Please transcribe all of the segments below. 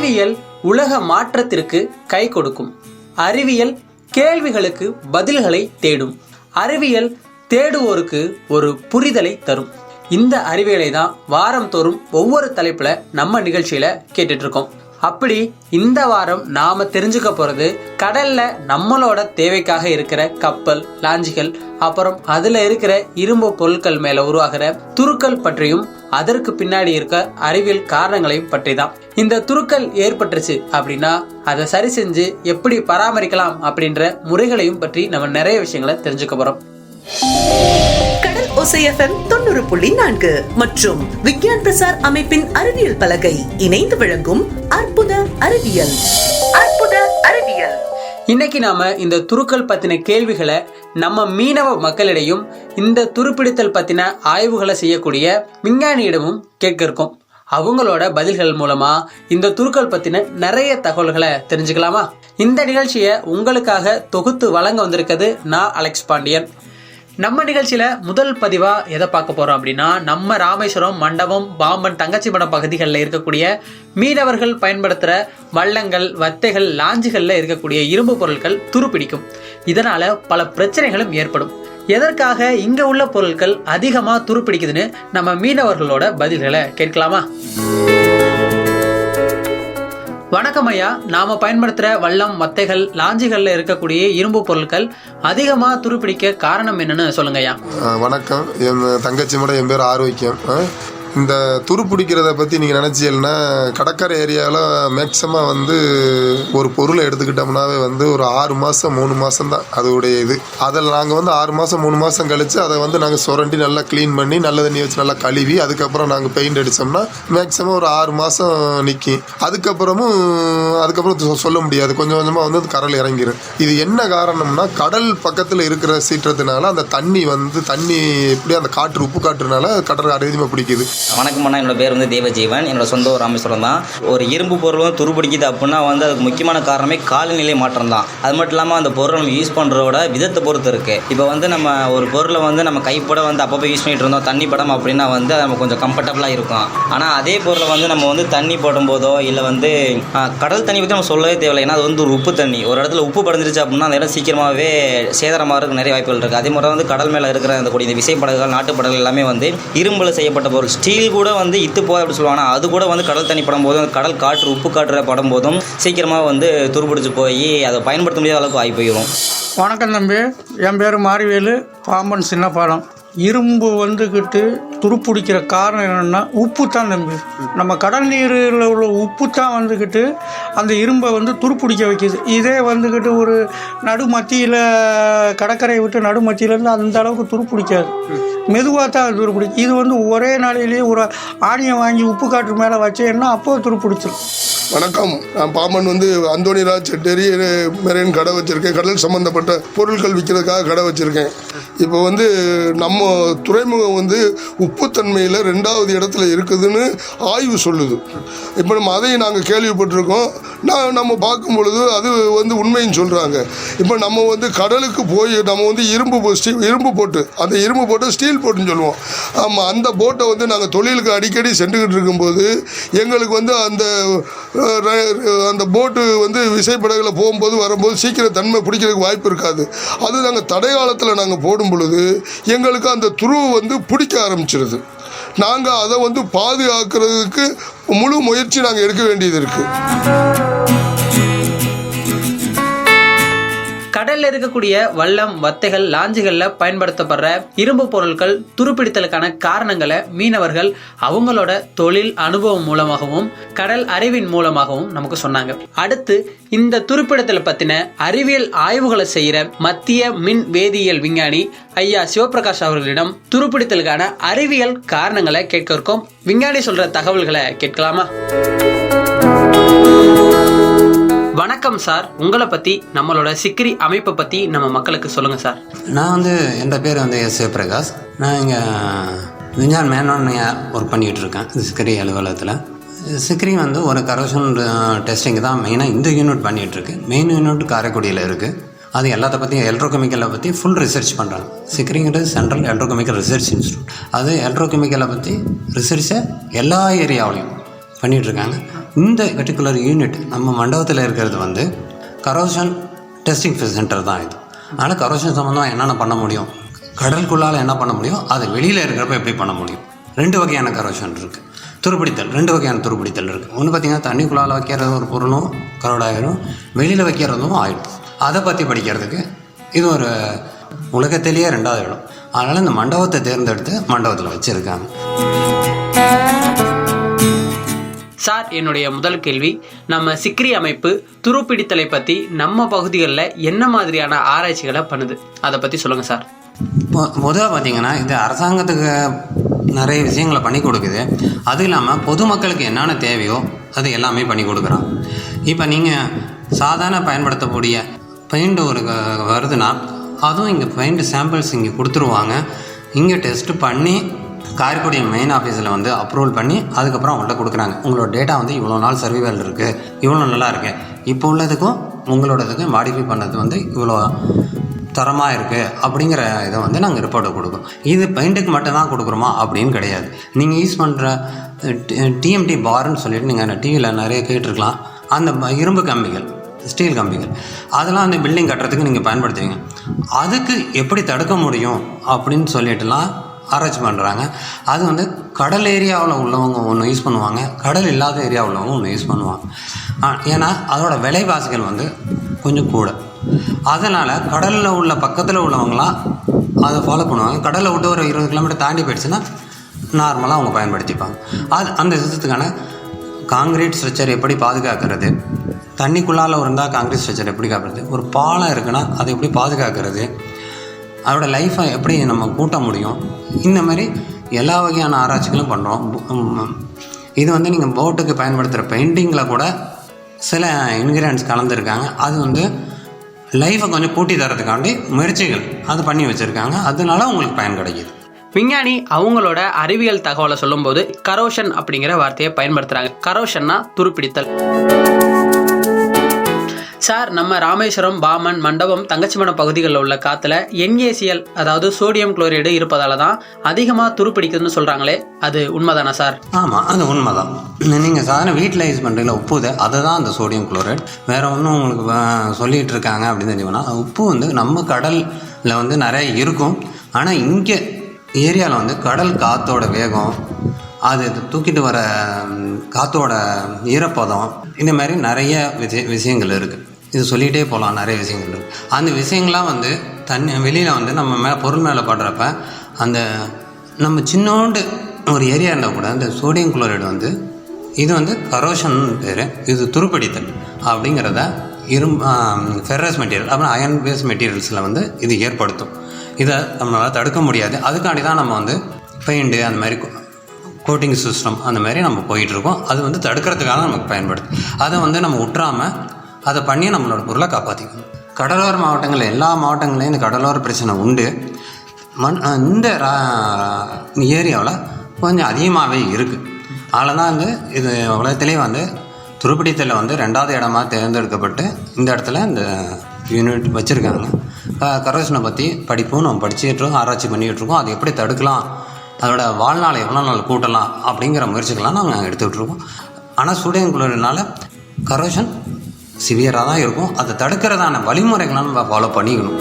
அறிவியல் உலக மாற்றத்திற்கு கை கொடுக்கும். அறிவியல் கேள்விகளுக்கு பதில்களை தேடும். அறிவியல் தேடுவோருக்கு ஒரு புரிதலை தரும். இந்த அறிவியலை தான் வாரம் தோறும் ஒவ்வொரு தலைப்புல நம்ம நிகழ்ச்சியில கேட்டுட்டு இருக்கோம். அப்படி இந்த வாரம் நாம தெரிஞ்சுக்க போறது கடல்ல நம்மளோட தேவைக்காக இருக்கிற கப்பல், லாஞ்சிகள், அப்புறம் அதுல இருக்கிற இரும்பு பொருட்கள் மேல உருவாகிற துருக்கள் பற்றியும் அதற்கு பின்னாடி இருக்க அறிவியல் காரணங்களையும் பற்றி தான். இந்த துருக்கள் ஏற்பட்டுருச்சு அப்படின்னா அதை சரி செஞ்சு எப்படி பராமரிக்கலாம் அப்படின்ற முறைகளையும் பற்றி நம்ம நிறைய விஷயங்களை தெரிஞ்சுக்க போறோம். கடல் ஓசை FM 90.4 மற்றும் விஞ்ஞான் பிரசார் அமைப்பின் அறிவியல் பலகை இணைந்து வழங்கும் அற்புத அறிவியல். அற்புத அறிவியல். இன்னைக்கு நாம இந்த துருக்கள் பத்தின கேள்விகளை நம்ம மீனவ மக்களிடையும் இந்த துருப்பிடித்தல் பத்தின ஆய்வுகளை செய்யக்கூடிய விஞ்ஞானியிடமும் கேட்க இருக்கோம். அவங்களோட பதில்கள் மூலமா இந்த துருக்கள் பத்தின நிறைய தகவல்களை தெரிஞ்சுக்கலாமா? இந்த நிகழ்ச்சியை உங்களுக்காக தொகுத்து வழங்க வந்திருக்கிறது நான் அலெக்ஸ் பாண்டியன். நம்ம நிகழ்ச்சியில முதல் பதிவா எதை பார்க்க போறோம் அப்படின்னா, நம்ம ராமேஸ்வரம், மண்டபம், பாம்பன், தங்கச்சிமடம் பகுதிகளில் இருக்கக்கூடிய மீனவர்கள் பயன்படுத்துற வள்ளங்கள், வத்தைகள், லாஞ்சுகள்ல இருக்கக்கூடிய இரும்பு பொருட்கள் துருப்பிடிக்கும். இதனால பல பிரச்சனைகளும் ஏற்படும். எதற்காக இங்க உள்ள பொருட்கள் அதிகமா துருப்பிடிக்குதுன்னு நம்ம மீனவர்களோட பதில்களை கேட்கலாமா? வணக்கம் ஐயா. நாம பயன்படுத்துற வல்லம், வத்தைகள், லாஞ்சிகள்ல இருக்கக்கூடிய இரும்பு பொருட்கள் அதிகமா துருப்பிடிக்க காரணம் என்னன்னு சொல்லுங்க ஐயா. வணக்கம். என் தங்கச்சி மடம், என் பேர் ஆரோக்கியம். இந்த துரு பிடிக்கிறத பற்றி நீங்கள் நினச்சிங்கன்னா, கடற்கரை ஏரியாவில் மேக்ஸிமம் ஒரு பொருளை எடுத்துக்கிட்டோம்னாவே ஒரு 6 மாதம் 3 மாதம் தான் அதோடைய இது. அதில் நாங்கள் 6 மாதம் 3 மாதம் கழித்து அதை நாங்கள் சுரண்டி நல்லா க்ளீன் பண்ணி நல்ல தண்ணி வச்சு நல்லா கழுவி அதுக்கப்புறம் நாங்கள் பெயிண்ட் அடித்தோம்னா மேக்ஸிமம் ஒரு 6 மாதம் நிற்கும். அதுக்கப்புறம் சொல்ல முடியாது, கொஞ்சம் கொஞ்சமாக அது கரையில் இறங்கிடும். இது என்ன காரணம்னா, கடல் பக்கத்தில் இருக்கிற சீற்றத்தினால அந்த தண்ணி எப்படி அந்த காற்று, உப்பு காற்றுனால கடற்கரை அதிகமாக பிடிக்குது. வணக்கம் அண்ணா, என்னோட பேர் தேவஜீவன். என்னோட சொந்த ராமேஸ்வரம் தான். ஒரு இரும்பு பொருளும் துருப்பிடிக்குது அப்படின்னா அதுக்கு முக்கியமான காரணமே காலநிலை மாற்றம் தான். அது மட்டும் இல்லாமல் அந்த பொருளை நம்ம யூஸ் பண்ணுறதோட விதத்தை பொறுத்து இருக்குது. இப்போ நம்ம ஒரு பொருளை நம்ம கைப்பட அப்பப்போ யூஸ் பண்ணிட்டு இருந்தோம், தண்ணி படம் அப்படின்னா நம்ம கொஞ்சம் கம்ஃபர்டபுளாக இருக்கும். ஆனால் அதே பொருளை நம்ம தண்ணி போடும் போதோ இல்லை கடல் தண்ணி பற்றி நம்ம சொல்லவே தேவையில்லை. ஏன்னா அது ஒரு உப்பு தண்ணி. ஒரு இடத்துல உப்பு படைஞ்சிருச்சு அப்படின்னா அந்த இடம் சீக்கிரமாகவே சேதாரமாக இருக்க நிறைய வாய்ப்புகள் இருக்குது. அதே மாதிரி கடல் மேலே இருக்கிற அந்த கூடிய இந்த விசைப்படகுகள், நாட்டுப்படகுகள் எல்லாமே இரும்பில் செய்யப்பட்ட பொருள். ஸ்டீல் கூட இத்து போகுது அப்படி சொல்லுவாங்க. அது கூட கடல் தண்ணி படும் போதும், கடல் காற்று, உப்பு காற்று படும் போதும் சீக்கிரமாக துருப்பிடிச்சு போய் அதை பயன்படுத்த முடியாத அளவுக்கு ஆகி போயிடும். வணக்கம் தம்பி. என் பேர் மாரிவேலு, பாம்பன் சின்னப்பாலம். இரும்பு துருப்பிடிக்கிற காரணம் என்னென்னா உப்பு தான் தம்பி. நம்ம கடல் நீரில் உள்ள உப்பு தான் அந்த இரும்பை துருப்பிடிக்க வைக்கிது. இதே ஒரு நடுமத்தியில், கடற்கரையை விட்டு நடுமத்தியிலேருந்து அந்த அளவுக்கு துருப்பிடிக்காது, மெதுவாக தான் அது துருப்பிடிக்கும். இது ஒரே நாளையிலேயே ஒரு ஆணியை வாங்கி உப்பு காற்று மேலே வச்சேன்னா அப்போ துருப்பிடிச்சிடும். வணக்கம். நான் பாம்பன் அந்தோனிராஜ் செட்டேரி மெரைன் கடை வச்சுருக்கேன். கடல் சம்மந்தப்பட்ட பொருட்கள் விற்கிறதுக்காக கடை வச்சுருக்கேன். இப்போ நம்ம துறைமுகம் உப்புத்தன்மையில் 2வது இடத்துல இருக்குதுன்னு ஆய்வு சொல்லுது. இப்போ நம்ம அதையும் நாங்கள் கேள்விப்பட்டிருக்கோம். நம்ம பார்க்கும் பொழுது அது உண்மைன்னு சொல்கிறாங்க. இப்போ நம்ம கடலுக்கு போய் நம்ம இரும்பு போட்டு, அந்த இரும்பு போட்டு ஸ்டீல் போட்டுன்னு சொல்லுவோம். ஆமாம், அந்த போட்டை நாங்கள் தொழிலுக்கு அடிக்கடி சென்றுக்கிட்டு இருக்கும்போது எங்களுக்கு அந்த போட்டு விசைப்படகுல போகும்போது வரும்போது சீக்கிரம் தன்மை பிடிக்கிறதுக்கு வாய்ப்பு இருக்காது. அது நாங்கள் தடை காலத்தில் நாங்கள் போடும் பொழுது எங்களுக்கு அந்த துருவு பிடிக்க ஆரம்பிச்சிருது. நாங்கள் அதை பாதுகாக்கிறதுக்கு முழு முயற்சி நாங்கள் எடுக்க வேண்டியது இருக்குது. கடல்ல இருக்கக்கூடிய வல்லம், வத்தைகள், லாஞ்சுகள்ல பயன்படுத்தப்படுற இரும்பு பொருட்கள் துருப்பிடித்தலுக்கான காரணங்களை மீனவர்கள் அவங்களோட தொழில் அனுபவம் மூலமாகவும் கடல் அறிவின் மூலமாகவும் நமக்கு சொன்னாங்க. அடுத்து இந்த துருப்பிடித்தலை பத்தின அறிவியல் ஆய்வுகளை செய்யற மத்திய மின் வேதியியல் விஞ்ஞானி ஐயா சிவபிரகாஷ் அவர்களிடம் துருப்பிடித்தலுக்கான அறிவியல் காரணங்களை கேட்க இருக்கோம். விஞ்ஞானி சொல்ற தகவல்களை கேட்கலாமா? வணக்கம் சார். உங்களை பற்றி, நம்மளோட சிக்ரி அமைப்பை பற்றி நம்ம மக்களுக்கு சொல்லுங்கள் சார். நான் என் பேர் எஸ் சிவபிரகாஷ். நான் இங்கே விஞ்ஞான் மேனோன்னு ஒர்க் பண்ணிகிட்டு இருக்கேன் சிக்ரி அலுவலகத்தில். சிக்ரி ஒரு கரோஷன் டெஸ்டிங் தான் மெயினாக இந்த யூனிட் பண்ணிகிட்ருக்கு. மெயின் யூனிட் காரைக்குடியில் இருக்குது. அது எல்லாத்த பற்றி எலக்ட்ரோகெமிக்கலை பற்றி ஃபுல் ரிசர்ச் பண்ணுறாங்க. சிக்ரிங்கிறது சென்ட்ரல் எலக்ட்ரோகெமிக்கல் ரிசர்ச் இன்ஸ்டியூட். அது எலக்ட்ரோகெமிக்கலை பற்றி ரிசர்ச்சை எல்லா ஏரியாவிலையும் பண்ணிகிட்ருக்காங்க. இந்த பர்டிகுலர் யூனிட் நம்ம மண்டபத்தில் இருக்கிறது வந்து கரோஷன் டெஸ்டிங் சென்டர் தான் இது. அதனால் கரோஷன் சம்மந்தமாக என்னென்ன பண்ண முடியும், கடலுக்குள்ளால் என்ன பண்ண முடியும், அது வெளியில் இருக்கிறப்ப எப்படி பண்ண முடியும். 2 வகையான கரோஷன் இருக்குது. துருப்பிடித்தல் 2 வகையான துருப்பிடித்தல் இருக்குது. ஒன்று பார்த்திங்கன்னா தண்ணிக்குள்ளால் வைக்கிறது ஒரு பொருளும் கரோடாயிரும், வெளியில் வைக்கிறதும் ஆயிடும். அதை பற்றி படிக்கிறதுக்கு இது ஒரு உலகத்திலேயே 2வது இடம். அதனால் இந்த மண்டபத்தை தேர்ந்தெடுத்து மண்டபத்தில் வச்சுருக்காங்க. சார், என்னுடைய முதல் கேள்வி, நம்ம சிக்ரி அமைப்பு துருப்பிடித்தலை பற்றி நம்ம பகுதிகளில் என்ன மாதிரியான ஆராய்ச்சிகளை பண்ணுது, அதை பற்றி சொல்லுங்கள் சார். பொதுவாக பார்த்திங்கன்னா இது அரசாங்கத்துக்கு நிறைய விஷயங்களை பண்ணி கொடுக்குது. அது இல்லாமல் பொதுமக்களுக்கு என்னென்ன தேவையோ அது எல்லாமே பண்ணி கொடுக்குறான். இப்போ நீங்கள் சாதாரண பயன்படுத்தக்கூடிய பெயிண்ட் ஒரு வருதுன்னா அதுவும் இங்கே பெயிண்ட் சாம்பிள்ஸ் இங்கே கொடுத்துருவாங்க. இங்கே டெஸ்ட்டு பண்ணி காரைக்குடி மெயின் ஆஃபீஸில் வந்து அப்ரூவல் பண்ணி அதுக்கப்புறம் அவங்கள்ட்ட கொடுக்குறாங்க. உங்களோட டேட்டா வந்து இவ்வளோ நாள் சர்வைவல் இருக்குது, இவ்வளோ நல்லா இருக்குது, இப்போ உள்ளதுக்கும் உங்களோடதுக்கும் மாடிஃபை பண்ணது வந்து இவ்வளோ தரமாக இருக்குது அப்படிங்கிற இதை வந்து நாங்கள் ரிப்போர்ட்டை கொடுக்குறோம். இது பெயிண்ட்டுக்கு மட்டும்தான் கொடுக்குறோமா அப்படின்னு கிடையாது. நீங்கள் யூஸ் பண்ணுற டிஎம்டி பார்ன்னு சொல்லிட்டு நீங்கள் டிவியில் நிறைய கேட்டிருக்கலாம். அந்த இரும்பு கம்பிகள், ஸ்டீல் கம்பிகள், அதெல்லாம் அந்த பில்டிங் கட்டுறதுக்கு நீங்கள் பயன்படுத்துவீங்க. அதுக்கு எப்படி தடுக்க முடியும் அப்படின்னு சொல்லிட்டுலாம் ஆராய்ச்சி பண்ணுறாங்க. அது வந்து கடல் ஏரியாவில் உள்ளவங்க ஒன்று யூஸ் பண்ணுவாங்க, கடல் இல்லாத ஏரியா உள்ளவங்க ஒன்று யூஸ் பண்ணுவாங்க. ஏன்னா அதோட விலைவாசிகள் வந்து கொஞ்சம் கூட. அதனால் கடலில் உள்ள பக்கத்தில் உள்ளவங்களாம் அதை ஃபாலோ பண்ணுவாங்க. கடலை விட்டு ஒரு 20 கிலோமீட்டர் தாண்டி போயிடுச்சுன்னா நார்மலாக அவங்க பயன்படுத்திப்பாங்க. அது அந்த விஷயத்துக்கான காங்கிரீட் ஸ்ட்ரக்சர் எப்படி பாதுகாக்கிறது, தண்ணிக்குள்ளால் இருந்தால் காங்கிரீட் ஸ்ட்ரக்சர் எப்படி காக்கிறது, ஒரு பாலம் இருக்குன்னா அதை எப்படி பாதுகாக்கிறது, அதோட லைஃப்பை எப்படி நம்ம கூட்ட முடியும், இந்த மாதிரி எல்லா வகையான ஆராய்ச்சிகளும் பண்ணுறோம். இது வந்து நீங்கள் போட்டுக்கு பயன்படுத்துகிற பெயிண்டிங்கில் கூட சில இன்க்ரீடியன்ட்ஸ் கலந்துருக்காங்க. அது வந்து லைஃப்பை கொஞ்சம் கூட்டி தரதுக்காண்டி முயற்சிகள் அது பண்ணி வச்சுருக்காங்க. அதனால உங்களுக்கு பயன் கிடைக்கிது. விஞ்ஞானி அவங்களோட அறிவியல் தகவலை சொல்லும்போது கரோஷன் அப்படிங்கிற வார்த்தையை பயன்படுத்துகிறாங்க. கரோஷன்னா துருப்பிடித்தல். சார், நம்ம ராமேஸ்வரம், பாமன், மண்டபம், தங்கச்சிமடம் பகுதிகளில் உள்ள காற்றுல NaCl அதாவது சோடியம் குளோரைடு இருப்பதால தான் அதிகமாக துருப்பிடிக்குதுன்னு சொல்கிறாங்களே, அது உண்மைதானா சார்? ஆமாம், அது உண்மைதான். நீங்கள் சாதாரண வீட்டில் யூஸ் பண்ணுறீங்களா உப்புதை, அதை தான் அந்த சோடியம் குளோரைடு. வேறு ஒன்றும் உங்களுக்கு சொல்லிகிட்டு இருக்காங்க அப்படின்னு தெரிஞ்சுக்கோன்னா, உப்பு வந்து நம்ம கடலில் வந்து நிறைய இருக்கும். ஆனால் இங்கே ஏரியாவில் வந்து கடல் காற்றோட வேகம், அது தூக்கிட்டு வர காற்றோட ஈரப்பதம், இந்த மாதிரி நிறைய விஷயங்கள் இருக்குது. இது சொல்லிகிட்டே போகலாம், நிறைய விஷயங்கள் இருக்குது. அந்த விஷயங்கள்லாம் வந்து வெளியில் வந்து நம்ம பொருள் மேலே படுறப்ப அந்த நம்ம சின்னோண்டு ஒரு ஏரியா இருந்தால் கூட இந்த சோடியம் குளோரைடு வந்து இது வந்து கரோஷன் பேர், இது துருப்பிடித்தல் அப்படிங்கிறத ஃபெரஸ் மெட்டீரியல் அப்புறம் அயன் பேஸ் மெட்டீரியல்ஸில் வந்து இது ஏற்படுத்தும். இதை நம்மளால் தடுக்க முடியாது. அதுக்காண்டி தான் நம்ம வந்து பெயிண்ட்டு அந்த மாதிரி கோட்டிங் சிஸ்டம் அந்த மாதிரி நம்ம போயிட்டுருக்கோம். அது வந்து தடுக்கிறதுக்காக நமக்கு பயன்படுது. அதை வந்து நம்ம விட்டுறாமல் அதை பண்ணி நம்மளோட பொருளை காப்பாற்றிக்கணும். கடலோர மாவட்டங்களில் எல்லா மாவட்டங்களையும் இந்த கடலோர பிரச்சனை உண்டு. இந்த ஏரியாவில் கொஞ்சம் அதிகமாகவே இருக்குது. அதில் தான் வந்து இது உலகத்திலே வந்து துருப்பிடித்தலில் வந்து 2வது இடமா தேர்ந்தெடுக்கப்பட்டு இந்த இடத்துல இந்த யூனிட் வச்சுருக்காங்க. கரோஷனை பற்றி படிப்பும் நம்ம படிச்சுட்ருக்கோம், ஆராய்ச்சி பண்ணிகிட்ருக்கோம். அது எப்படி தடுக்கலாம், அதோட வாழ்நாளை எவ்வளோ நாள் கூட்டலாம் அப்படிங்கிற முயற்சிகள்லாம் நாங்கள் எடுத்துக்கிட்ருக்கோம். ஆனால் சோடியம் குளோரைடுனால கரோஷன் சிவியராக தான் இருக்கும். அதை தடுக்கிறதான வழிமுறைகள்லாம் நம்ம ஃபாலோ பண்ணிக்கணும்.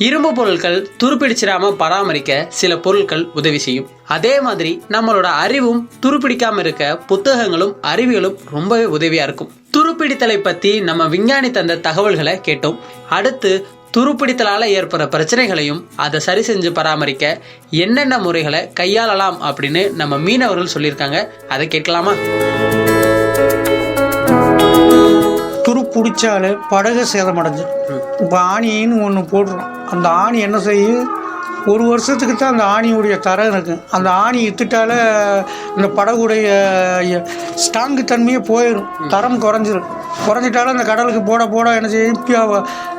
இரும்பு பொருட்கள் துருப்பிடிச்சிடாம பராமரிக்க சில பொருட்கள் உதவி செய்யும். அதே மாதிரி நம்மளோட அறிவும் துருப்பிடிக்காம இருக்க புத்தகங்களும் அறிவியலும் ரொம்பவே உதவியா இருக்கும். துருப்பிடித்தலை பத்தி நம்ம விஞ்ஞானி தந்த தகவல்களை கேட்டோம். அடுத்து துருப்பிடித்தலால ஏற்படுற பிரச்சனைகளையும் அதை சரி செஞ்சு பராமரிக்க என்னென்ன முறைகளை கையாளலாம் அப்படின்னு நம்ம மீனவர்கள் சொல்லியிருக்காங்க. அதை கேட்கலாமா? துரு பிடிச்சாலே படகு சேதமடைஞ்சு. இப்போ ஆணின்னு ஒன்று போடுறோம். அந்த ஆணி என்ன செய்யும், 1 வருஷத்துக்கு தான் அந்த ஆணியுடைய தரம் இருக்குது. அந்த ஆணி இத்துட்டால இந்த படகுடைய ஸ்ட்ராங்கு தன்மையே போயிடும், தரம் குறைஞ்சிட்டாலும் அந்த கடலுக்கு போட என்ன செய்யும்,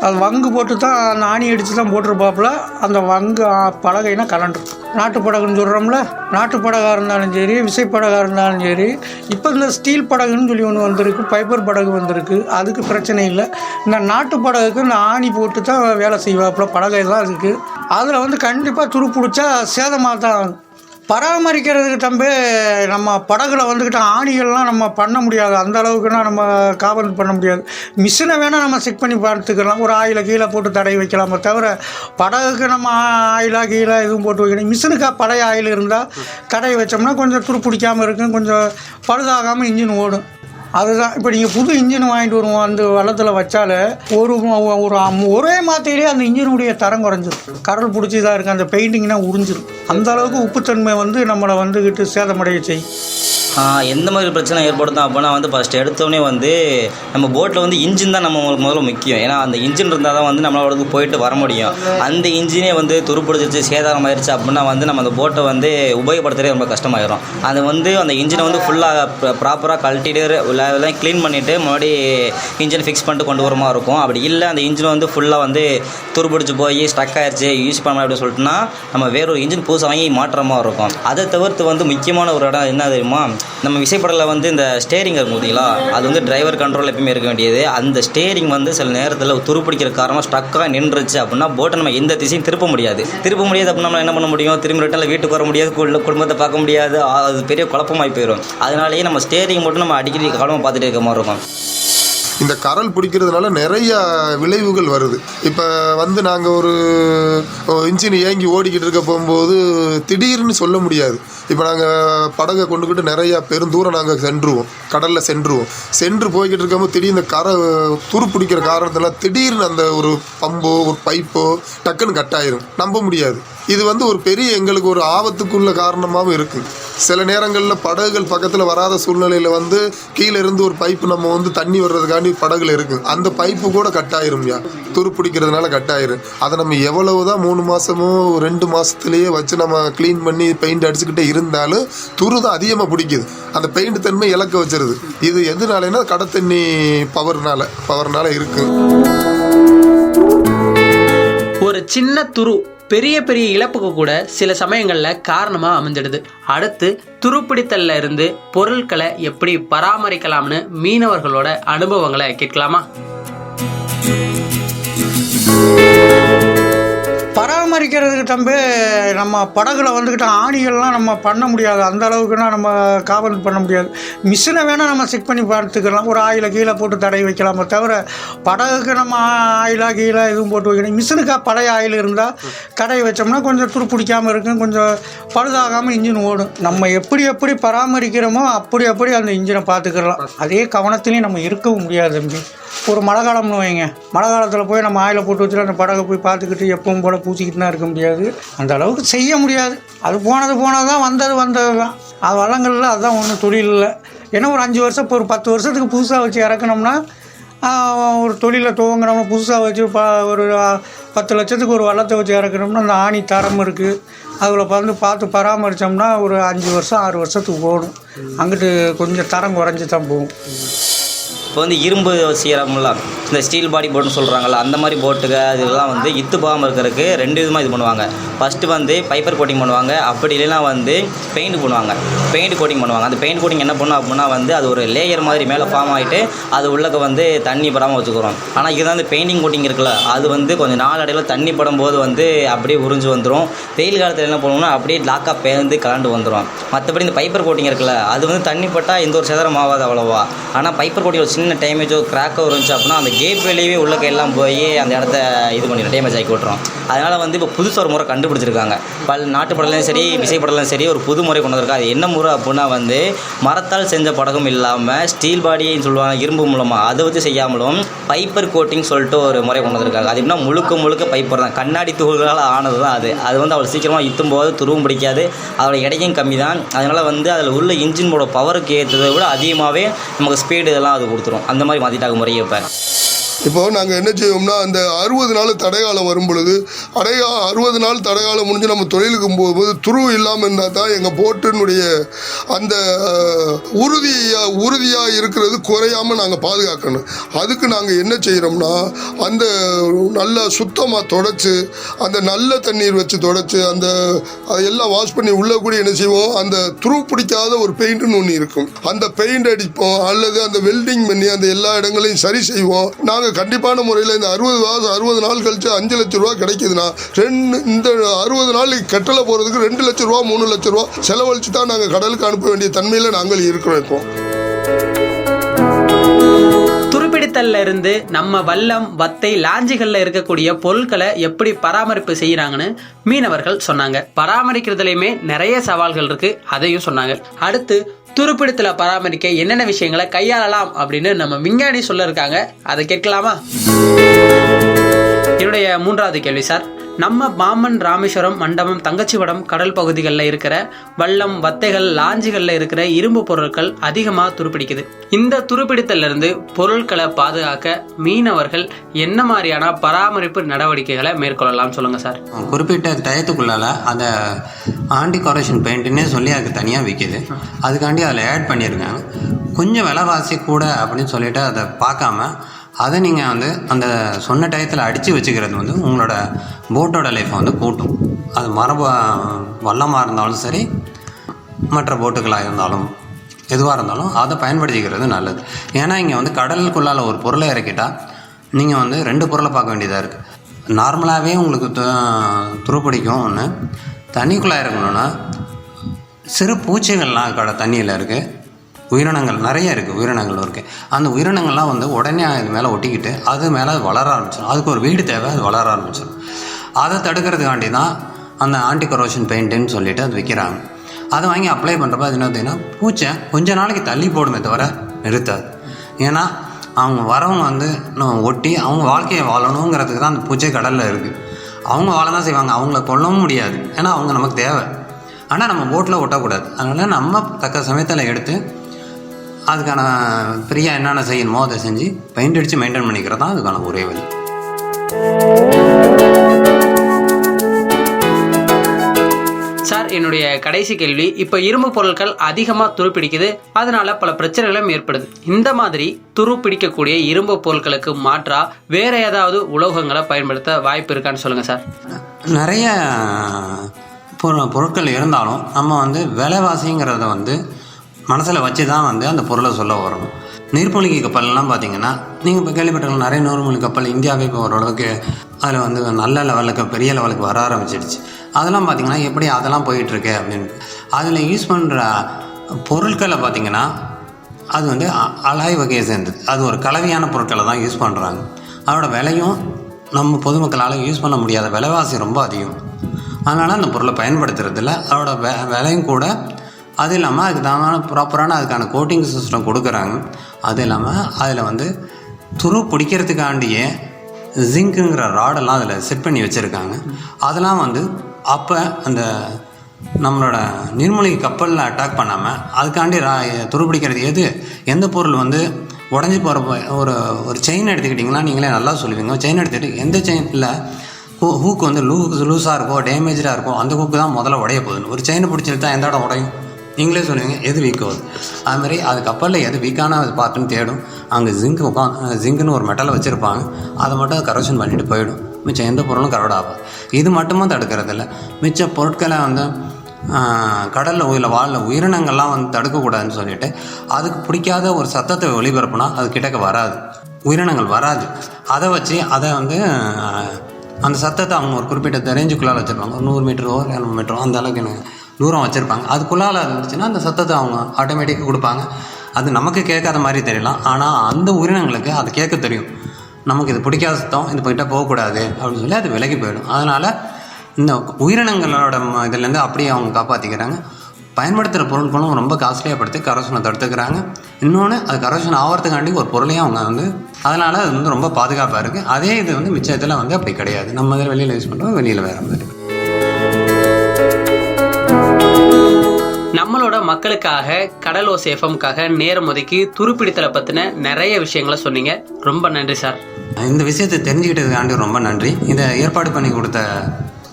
அது வங்கு போட்டு தான் அந்த ஆணி அடித்து தான் போட்டிருப்பாப்புல. அந்த வங்கு படகைனா கலண்டுரும். நாட்டு படகுன்னு சொல்கிறோம்ல, நாட்டு படகாக இருந்தாலும் சரி, விசைப்படகாக இருந்தாலும் சரி. இப்போ இந்த ஸ்டீல் படகுன்னு சொல்லி ஒன்று வந்திருக்கு, பைப்பர் படகு வந்திருக்கு. அதுக்கு பிரச்சனை இல்லை. இந்த நாட்டு படகுக்கு இந்த ஆணி போட்டு தான் வேலை செய்வாப்புல, படகை தான் இருக்குது. அதில் வந்து கண்டிப்பாக துரு பிடிச்சா சேதமாக தான் ஆகும். பராமரிக்கிறதுக்கு தம்பி நம்ம படகுல வந்துக்கிட்ட ஆணிகள்லாம் நம்ம பண்ண முடியாது, அந்த அளவுக்குலாம் நம்ம காவல் பண்ண முடியாது. மிஷினை வேணால் நம்ம செக் பண்ணி பார்த்துக்கலாம், ஒரு ஆயிலை கீழே போட்டு தடவி வைக்கலாமே தவிர படகுக்கு நம்ம ஆயிலாக கீழே எதுவும் போட்டு வைக்கணும். மிஷினுக்காக பழைய ஆயில் இருந்தால் தடவி வச்சோம்னா கொஞ்சம் துரு பிடிக்காமல் இருக்கும், கொஞ்சம் பழுதாகாமல் இன்ஜின் ஓடும். அதுதான் இப்போ நீங்கள் புது இன்ஜின் வாங்கிட்டு வருவோம் அந்த வள்ளத்தில் வச்சாலே ஒரே மாத்திரையே அந்த இன்ஜினுடைய தரம் குறைஞ்சிரும், கடல் பிடிச்சி தான் இருக்குது, அந்த பெயிண்டிங்னா உறிஞ்சிரும். அந்த அளவுக்கு உப்புத்தன்மை வந்து நம்மளை வந்துக்கிட்டு சேதமடைய செய்யும். எந்த மாதிரி பிரச்சனை ஏற்படுத்தும் அப்படின்னா வந்து ஃபஸ்ட்டு எடுத்தோடனே வந்து நம்ம போட்டில் வந்து இன்ஜின் தான் நம்ம முதல்ல முக்கியம். ஏன்னா அந்த இன்ஜின் இருந்தால் தான் வந்து நம்மளோட போயிட்டு வர முடியும். அந்த இன்ஜினே வந்து துருப்பிடிச்சிருச்சு சேதாரம் ஆயிடுச்சு அப்படின்னா வந்து நம்ம அந்த போட்டை வந்து உபயோகப்படுத்துறதே ரொம்ப கஷ்டமாயிடும். அது வந்து அந்த இன்ஜினை வந்து ஃபுல்லாக ப்ராப்பராக கழட்டிட்டு எல்லாம் க்ளீன் பண்ணிவிட்டு மறுபடி இன்ஜின் ஃபிக்ஸ் பண்ணிட்டு கொண்டு வரமா இருக்கும். அப்படி இல்லை அந்த இன்ஜின் வந்து ஃபுல்லாக வந்து துருப்பிடிச்சு போய் ஸ்டக் ஆயிடுச்சு யூஸ் பண்ண அப்படின்னு சொல்லிட்டுனா நம்ம வேறொரு இன்ஜின் புதுசாக வாங்கி மாற்றமாக இருக்கும். அதை தவிர்த்து வந்து முக்கியமான ஒரு இடம் என்ன தெரியுமா, நம்ம விசைப்படலில் வந்து இந்த ஸ்டேரிங் இருக்கும் பார்த்தீங்களா, அது வந்து டிரைவர் கண்ட்ரோல் எப்பயுமே இருக்க வேண்டியது. அந்த ஸ்டேரிங் வந்து சில நேரத்தில் துருப்பிடிக்கிற காரணமாக ஸ்டக்காக நின்றுச்சு அப்படின்னா போட்டை நம்ம எந்த திசையும் திருப்ப முடியாது அப்படின்னா நம்ம என்ன பண்ண முடியும், திரும்பி ரிட்டனில் வீட்டுக்கு வர முடியாது, குடும்பத்தை பார்க்க முடியாது, அது பெரிய குழப்பமாகி போயிடும். அதனாலேயே நம்ம ஸ்டேரிங் மட்டும் நம்ம அடிக்கடி காலமாக பார்த்துட்டு இருக்க மாதிரி இருக்கும். இந்த கரல் பிடிக்கிறதுனால நிறைய விளைவுகள் வருது. இப்போ வந்து நாங்கள் ஒரு இன்ஜின் ஏங்கி ஓடிக்கிட்டு இருக்க போகும்போது திடீர்னு சொல்ல முடியாது. இப்போ நாங்கள் படகை கொண்டுக்கிட்டு நிறையா பெருந்தூரம் நாங்கள் கடலில் சென்று போய்கிட்டு இருக்கும்போது திடீர்னு துரு பிடிக்கிற காரணத்தினால திடீர்னு அந்த ஒரு பம்போ ஒரு பைப்போ டக்குன்னு கட் ஆயிரும், நம்ப முடியாது. இது வந்து ஒரு பெரிய எங்களுக்கு ஒரு ஆபத்துக்குள்ள காரணமாகவும் இருக்குது. சில நேரங்களில் படகுகள் பக்கத்தில் வராத சூழ்நிலையில் வந்து கீழே இருந்து ஒரு பைப்பு நம்ம வந்து தண்ணி வர்றதுக்காண்டி படகுல இருக்குது, அந்த பைப்பு கூட கட் ஆயிரும்யா, துரு பிடிக்கிறதுனால கட் ஆயிரும். அதை நம்ம எவ்வளவுதான் 3 மாதமோ 2 மாதத்துலேயே வச்சு நம்ம க்ளீன் பண்ணி பெயிண்ட் அடிச்சுக்கிட்டே இருந்தாலும் துரு தான் அதிகமாக பிடிக்குது, அந்த பெயிண்ட் தன்மை இழக்க வச்சிருது. இது எதுனாலன்னா கடை தண்ணி பவர்னால இருக்குது. ஒரு சின்ன துரு பெரிய பெரிய இழப்புக்கு கூட சில சமயங்களில் காரணமாக அமைஞ்சிடுது. அடுத்து துருப்பிடித்தல்ல இருந்து பொருட்களை எப்படி பராமரிக்கலாம்னு மீனவர்களோட அனுபவங்களை கேட்கலாமா? பராமரிக்கிறதுக்கு தம்பி நம்ம படகுல வந்துக்கிட்ட ஆணிகள்லாம் நம்ம பண்ண முடியாது, அந்த அளவுக்குலாம் நம்ம காவல் பண்ண முடியாது. மிஷினை வேணால் நம்ம செக் பண்ணி பார்த்துக்கலாம், ஒரு ஆயிலை கீழே போட்டு தடவி வைக்கலாமே தவிர படகுக்கு நம்ம ஆயிலாக கீழே எதுவும் போட்டு வைக்கணும். மிஷினுக்காக பழைய ஆயில் இருந்தால் தடவி வச்சோம்னா கொஞ்சம் துரு பிடிக்காமல் இருக்கும், கொஞ்சம் பழுதாகாமல் இன்ஜின் ஓடும். நம்ம எப்படி பராமரிக்கிறோமோ அப்படி அந்த இன்ஜினை பார்த்துக்கலாம். அதே கவனத்துலேயும் நம்ம இருக்கவும் முடியாது தம்பி. ஒரு மழை காலம்னு வைங்க, மழை காலத்தில் போய் நம்ம ஆயிலை போட்டு வச்சுட்டு அந்த படகை போய் பார்த்துக்கிட்டு எப்பவும் போல் பூச்சிக்கிட்டுனா இருக்க முடியாது, அந்த அளவுக்கு செய்ய முடியாது. அது போனது தான், வந்தது தான். அது வளங்களில் அதுதான் ஒன்றும் தொழில் இல்லை. ஏன்னா ஒரு 5 வருஷம் ஒரு 10 வருஷத்துக்கு புதுசாக வச்சு இறக்கணும்னா ஒரு தொழிலில் துவங்கினோம்னா புதுசாக வச்சு ஒரு 10 லட்சத்துக்கு ஒரு வள்ளத்தை வச்சு இறக்கணும்னா அந்த ஆணி தரம் இருக்குது, அதில் பார்த்து பராமரித்தோம்னா ஒரு 5 வருஷம் 6 வருஷத்துக்கு ஓடும். அங்கிட்டு கொஞ்சம் தரம் குறைஞ்சி தான் போகும். இப்போ வந்து இரும்பு செய்கிறவங்களாம் இந்த ஸ்டீல் பாடி போட்டுன்னு சொல்கிறாங்கல்ல, அந்த மாதிரி போட்டுங்க இதெல்லாம் வந்து இத்து போகாமல் இருக்கிறதுக்கு 2 விதமாக இது பண்ணுவாங்க. ஃபஸ்ட்டு வந்து பைப்பர் கோட்டிங் பண்ணுவாங்க, அப்படி இல்லைன்னா வந்து பெயிண்ட் கோட்டிங் பண்ணுவாங்க. அந்த பெயிண்ட் கோட்டிங் என்ன பண்ணும் அப்படின்னா வந்து அது ஒரு லேயர் மாதிரி மேலே ஃபார்ம் ஆகிட்டு அது உள்ளக்க வந்து தண்ணி படாமல் வச்சுக்கிறோம். ஆனால் இதுதான் வந்து பெயிண்டிங் கோட்டிங் இருக்குல்ல, அது வந்து கொஞ்சம் நாளடைவில் தண்ணி படும்போது வந்து அப்படியே உறிஞ்சு வந்துடும். வெயில் காலத்தில் என்ன பண்ணுவோம்னா அப்படியே லாக்காக பேர்ந்து கலண்டு வந்துடும். மற்றபடி இந்த பைப்பர் கோட்டிங் இருக்குல்ல, அது வந்து தண்ணி பட்டால் எந்த ஒரு சேதாரம் ஆகாது அவ்வளோவா. ஆனால் பைப்பர் கோட்டிங் ஒரு சின்ன டேமேஜோ கிராக்கோ இருந்துச்சு அப்படின்னா அந்த கேப் வெளியே உள்ளக்க எல்லாம் போய் அந்த இடத்த இது பண்ணிடும், டேமேஜ் ஆக்கி விட்டுரும். அதனால் வந்து இப்போ புதுசாக ஒரு முறை கண்டுபிடிச்சிருக்காங்க. நாட்டு படலையும் சரி விசைப்படலையும் சரி ஒரு புது முறை கொண்டு வந்திருக்காங்க. அது என்ன முறை அப்படின்னா வந்து மரத்தால் செஞ்ச படகும் இல்லாமல் ஸ்டீல் பாடின்னு சொல்லுவாங்க, இரும்பு மூலமாக அதை வச்சு செய்யாமலும் பைப்பர் கோட்டிங் சொல்லிட்டு ஒரு முறை கொண்டு வந்திருக்காங்க. அது எப்படின்னா முழுக்க பைப்பர் தான், கண்ணாடி தூள்களால் ஆனது தான் அது வந்து அவ்வளோ சீக்கிரமாக இத்தும் போது துருவும் பிடிக்காது, அதோட எடையும் கம்மி தான். அதனால் வந்து அதில் உள்ள இன்ஜினோட பவருக்கு ஏற்றதை விட அதிகமாகவே நமக்கு ஸ்பீடு இதெல்லாம் அது கொடுத்துரும். அந்த மாதிரி மாற்றிட்டாங்க முறையை. இப்போ நாங்கள் என்ன செய்வோம்னா அந்த 60 நாள் தடைகாலம் வரும் பொழுது 60 நாள் தடைகாலம் முடிஞ்சு நம்ம தொழிலுக்கு போகும்போது துரு இல்லாமல் இருந்தால் தான் எங்கள் போட்டினுடைய அந்த உறுதியாக இருக்கிறது குறையாமல் நாங்கள் பாதுகாக்கணும். அதுக்கு நாங்கள் என்ன செய்கிறோம்னா அந்த நல்லா சுத்தமாக தொடச்சி அந்த நல்ல தண்ணீர் வச்சு தொடச்சி அதையெல்லாம் வாஷ் பண்ணி உள்ளே கூட என்ன செய்வோம், அந்த துரு பிடிக்காத ஒரு பெயிண்ட்டுன்னு ஒன்று இருக்கும், அந்த பெயிண்ட் அடிப்போம் அல்லது அந்த வெல்டிங் பண்ணி அந்த எல்லா இடங்களையும் சரி செய்வோம். நாங்கள் நாங்கள் கண்டிப்பான முறையில் இந்த 60 நாள் கழிச்சு 5 லட்ச ரூபா கிடைக்குதுன்னா இந்த 60 நாள் கட்டளை போகிறதுக்கு 2 லட்ச ரூபா 3 லட்ச ரூபா செலவழித்து தான் நாங்கள் கடலுக்கு அனுப்ப வேண்டிய தன்மையில் நாங்கள் இருக்கிறோம். இப்போ துருப்பிடித்தல்ல இருந்து நம்ம வல்லம், வத்தை, லாஞ்சிகள்ல இருக்கக்கூடிய பொருட்களை எப்படி பராமரிப்பு செய்யறாங்கன்னு மீனவர்கள் சொன்னாங்க. பராமரிக்கிறதுலயுமே நிறைய சவால்கள் இருக்கு, அதையும் சொன்னாங்க. அடுத்து துருப்பிடித்தலை பராமரிக்க என்னென்ன விஷயங்களை கையாளலாம் அப்படின்னு நம்ம விஞ்ஞானி சொல்ல இருக்காங்க. அதை கேட்கலாமா? என்னுடைய 3வது கேள்வி சார், நம்ம பாம்பன், ராமேஸ்வரம், மண்டபம், தங்கச்சிவடம் கடல் பகுதிகளில் இருக்கிற வல்லம், வத்தைகள், லாஞ்சிகளில் இருக்கிற இரும்பு பொருட்கள் அதிகமாக துருப்பிடிக்குது. இந்த துருப்பிடித்தல்ல இருந்து பொருட்களை பாதுகாக்க மீனவர்கள் என்ன மாதிரியான பராமரிப்பு நடவடிக்கைகளை மேற்கொள்ளலாம் சொல்லுங்க சார். குறிப்பிட்ட டயத்துக்குள்ளால அந்த ஆன்டி கரோஷன் பெயிண்ட்டுன்னே சொல்லி அதுக்கு தனியாக விற்கிது. அதுக்காண்டி அதில் ஆட் பண்ணியிருக்காங்க. கொஞ்சம் விலைவாசி கூட அப்படின்னு சொல்லிட்டு அதை பார்க்காம அதை நீங்கள் வந்து அந்த சொன்ன டயத்தில் அடித்து வச்சுக்கிறது வந்து உங்களோட போட்டோட லைஃப்பை வந்து கூட்டும். அது வல்லமாக இருந்தாலும் சரி, மற்ற போட்டுகளாக இருந்தாலும் எதுவாக இருந்தாலும் அதை பயன்படுத்திக்கிறது நல்லது. ஏன்னா இங்கே வந்து கடலுக்குள்ளால் ஒரு பொருளை இறக்கிட்டால் நீங்கள் வந்து 2 பொருளை பார்க்க வேண்டியதாக இருக்குது. நார்மலாகவே உங்களுக்கு துருப்பிடிக்கும். ஒன்று தண்ணிக்குள்ளே இருக்கணும்னா சிறு பூச்சிகள்லாம் தண்ணியில் இருக்குது, உயிரினங்கள் நிறைய இருக்குது, உயிரினங்கள் இருக்குது. அந்த உயிரினங்கள்லாம் வந்து உடனே இது மேலே ஒட்டிக்கிட்டு அது மேலே வளர ஆரம்பிச்சிடும். அதுக்கு ஒரு வீடு தேவை, அது வளர ஆரம்பிச்சிடும். அதை தடுக்கிறதுக்காண்டி தான் அந்த ஆன்டி கரோஷன் பெயிண்ட்டுன்னு சொல்லிட்டு அது விற்கிறாங்க. அதை வாங்கி அப்ளை பண்ணுறப்ப அது என்ன பார்த்தீங்கன்னா பூச்சை கொஞ்ச நாளைக்கு தள்ளி போடுமே தவிர நிறுத்தாது. ஏன்னா அவங்க வரவங்க வந்து ஒட்டி அவங்க வாழ்க்கையை வாழணுங்கிறதுக்கு தான் அந்த பூச்சை கடலில் இருக்குது. அவங்க வாழ தான் செய்வாங்க, அவங்கள கொல்லவும் முடியாது. ஏன்னா அவங்க நமக்கு தேவை. ஆனால் நம்ம போட்டில் ஒட்டக்கூடாது. அதனால் நம்ம தக்க சமயத்தில் எடுத்து அதுக்கான ஃப்ரீயாக என்னென்ன செய்யணுமோ அதை செஞ்சு பெயிண்ட் அடித்து மெயின்டைன் பண்ணிக்கிறது தான் அதுக்கான ஒரே வழி. சார், என்னுடைய கடைசி கேள்வி, இப்போ இரும்பு பொருட்கள் அதிகமாக துருப்பிடிக்குது, அதனால பல பிரச்சனைகளும் ஏற்படுது. இந்த மாதிரி துருப்பிடிக்கக்கூடிய இரும்பு பொருட்களுக்கு மாற்றா வேற ஏதாவது உலோகங்களை பயன்படுத்த வாய்ப்பு இருக்கான்னு சொல்லுங்கள் சார். நிறைய பொருட்கள் இருந்தாலும் நம்ம வந்து விலைவாசிங்கிறத வந்து மனசில் வச்சு தான் வந்து அந்த பொருளை சொல்ல வரணும். நீர்மூழ்கி கப்பல்லாம் பார்த்தீங்கன்னா நீங்கள் இப்போ கேள்விப்பட்ட நிறைய நீர்மூழ்கி கப்பல் இந்தியாவே இப்போ ஓரளவுக்கு அதில் வந்து நல்ல லெவலுக்கு பெரிய லெவலுக்கு வர ஆரம்பிச்சிடுச்சு. அதெல்லாம் பார்த்திங்கன்னா எப்படி அதெல்லாம் போயிட்டுருக்கு அப்படின்னு அதில் யூஸ் பண்ணுற பொருட்களை பார்த்திங்கன்னா அது வந்து அலாய் வகையை சேர்ந்தது. அது ஒரு கலவையான பொருட்களை தான் யூஸ் பண்ணுறாங்க. அதோட விலையும் நம்ம பொதுமக்களால் யூஸ் பண்ண முடியாத விலைவாசி ரொம்ப அதிகம். அதனால் அந்த பொருளை பயன்படுத்துறதில்ல. அதோட விலையும் கூட. அது இல்லாமல் அதுக்கு தான் ப்ராப்பரான அதுக்கான கோட்டிங் சிஸ்டம் கொடுக்குறாங்க. அது இல்லாமல் அதில் வந்து துரு பிடிக்கிறதுக்காண்டியே ஜிங்க்குங்கிற ராடெல்லாம் அதில் செட் பண்ணி வச்சுருக்காங்க. அதெல்லாம் வந்து அப்போ அந்த நம்மளோட நீர்மூழ்கி கப்பலில் அட்டாக் பண்ணாமல் அதுக்காண்டி துரு பிடிக்கிறது எந்த பொருள் வந்து உடஞ்சி போகிற ஒரு செயின் எடுத்துக்கிட்டிங்கன்னா நீங்களே நல்லா சொல்லுவீங்க. செயின் எடுத்துக்கிட்டு எந்த செயின் இல்லை ஹூக்கு வந்து லூஸாக இருக்கோ டேமேஜாக இருக்கோ அந்த ஹூக்கு தான் முதல்ல உடைய போகுதுன்னு. ஒரு செயினை பிடிச்சிருந்தா எந்த இடம் உடையும் நீங்களே சொல்லுவீங்க, எது வீக் ஆகுது. அதுமாதிரி அது கப்பலில் எது வீக்கான அது பார்த்துன்னு தேடும். அங்கே ஜிங்க்குன்னு ஒரு மெட்டலை வச்சுருப்பாங்க, அதை மட்டும் கரெக்ஷன் பண்ணிட்டு போயிடும். மிச்சம் எந்த பொருளும் கரோட ஆகாது. இது மட்டுமும் தடுக்கிறதில்ல, மிச்ச பொருட்களை வந்து கடலில் வாழ்ல உயிரினங்கள்லாம் வந்து தடுக்கக்கூடாதுன்னு சொல்லிட்டு அதுக்கு பிடிக்காத ஒரு சத்தத்தை ஒளிபரப்புனா அது கிட்டக்க வராது, உயிரினங்கள் வராது. அதை வச்சு அதை வந்து அந்த சத்தத்தை அவங்க ஒரு குறிப்பிட்ட ரேஞ்சுக்குள்ளால் வச்சுருப்பாங்க. 100 மீட்டரோ 200 மீட்டரோ அந்த அளவுக்கு எனக்கு தூரம் வச்சுருப்பாங்க. அதுக்குள்ளால் இருந்துச்சுன்னா அந்த சத்தத்தை அவங்க ஆட்டோமேட்டிக்காக கொடுப்பாங்க. அது நமக்கு கேட்காத மாதிரி தெரியலாம், ஆனால் அந்த உயிரினங்களுக்கு அது கேட்க தெரியும். நமக்கு இது பிடிக்காத சத்தம், இது போய்கிட்ட போகக்கூடாது அப்படின்னு சொல்லி அது விலகி போயிடும். அதனால் இந்த உயிரினங்களோட இதுலேருந்து அப்படியே அவங்க காப்பாற்றிக்கிறாங்க. பயன்படுத்துகிற பொருட்களும் ரொம்ப காஸ்ட்லியாக படுத்து கரோஷனை தடுத்துக்கிறாங்க. இன்னொன்று அது கரோஷன் ஆகிறதுக்காண்டி ஒரு பொருளையும் அவங்க வந்து அதனால் அது வந்து ரொம்ப பாதுகாப்பாக இருக்குது. அதே இது வந்து மிச்சத்தில் வந்து அப்படி கிடையாது. நம்ம இதில் வெளியில் யூஸ் பண்ணுறோம், வெளியில் வேறு மாதிரி. நம்மளோட மக்களுக்காக கடல் ஓசை எஃப்எம்காக நேரம் ஒதுக்கி துருப்பிடித்தலை பற்றின நிறைய விஷயங்களை சொன்னீங்க. ரொம்ப நன்றி சார். இந்த விஷயத்தை தெரிஞ்சுக்கிட்டதுக்காண்டி ரொம்ப நன்றி. இதை ஏற்பாடு பண்ணி கொடுத்த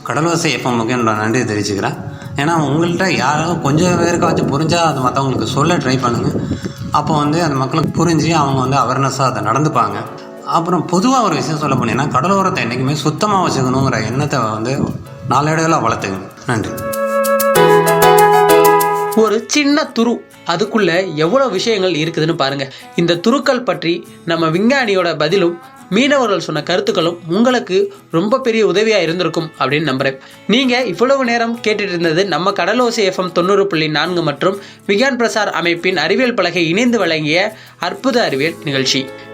கடல் ஓசை எஃப்எம்முக்கு என்னோட நன்றியை தெரிவிச்சுக்கிறேன். ஏன்னா உங்கள்கிட்ட யாராவது கொஞ்சம் பேருக்காச்சும் புரிஞ்சால் அது மற்றவங்களுக்கு சொல்ல ட்ரை பண்ணுங்கள். அப்போ வந்து அந்த மக்களுக்கு புரிஞ்சு அவங்க வந்து அவேர்னஸாக அதை நடந்துப்பாங்க. அப்புறம் பொதுவாக ஒரு விஷயம் சொல்ல போனீங்கன்னா கடலோரத்தை என்றைக்குமே சுத்தமாக வச்சுக்கணுங்கிற எண்ணத்தை வந்து நாளடைவில் வளர்த்துங்க. நன்றி. ஒரு சின்ன துரு, அதுக்குள்ள எவ்வளோ விஷயங்கள் இருக்குதுன்னு பாருங்க. இந்த துருக்கள் பற்றி நம்ம விஞ்ஞானியோட பதிலும் மீனவர்கள் சொன்ன கருத்துக்களும் உங்களுக்கு ரொம்ப பெரிய உதவியாக இருந்திருக்கும் அப்படின்னு நம்புகிறேன். நீங்கள் இவ்வளவு நேரம் கேட்டுட்டு இருந்தது நம்ம கடலோசை FM 90.4 மற்றும் விஞ்ஞான் பிரசார் அமைப்பின் அறிவியல் பலகை இணைந்து வழங்கிய அற்புத அறிவியல்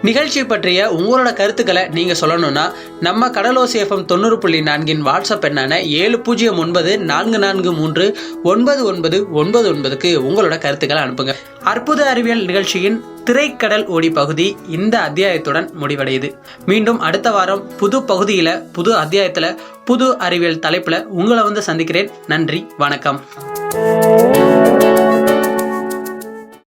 நிகழ்ச்சி பற்றிய உங்களோட கருத்துக்களை நீங்கள் சொல்லணும்னா நம்ம கடலோசை FM 90.4 வாட்ஸ்அப் எண்ணான 7094439999 உங்களோட கருத்துக்களை அனுப்புங்க. அற்புத அறிவியல் நிகழ்ச்சியின் திரைக்கடல் ஓடி பகுதி இந்த அத்தியாயத்துடன் முடிவடையுது. மீண்டும் அடுத்த வாரம் புது பகுதியில் புது அத்தியாயத்தில் புது அறிவியல் தலைப்பில் உங்களை சந்திக்கிறேன். நன்றி, வணக்கம்.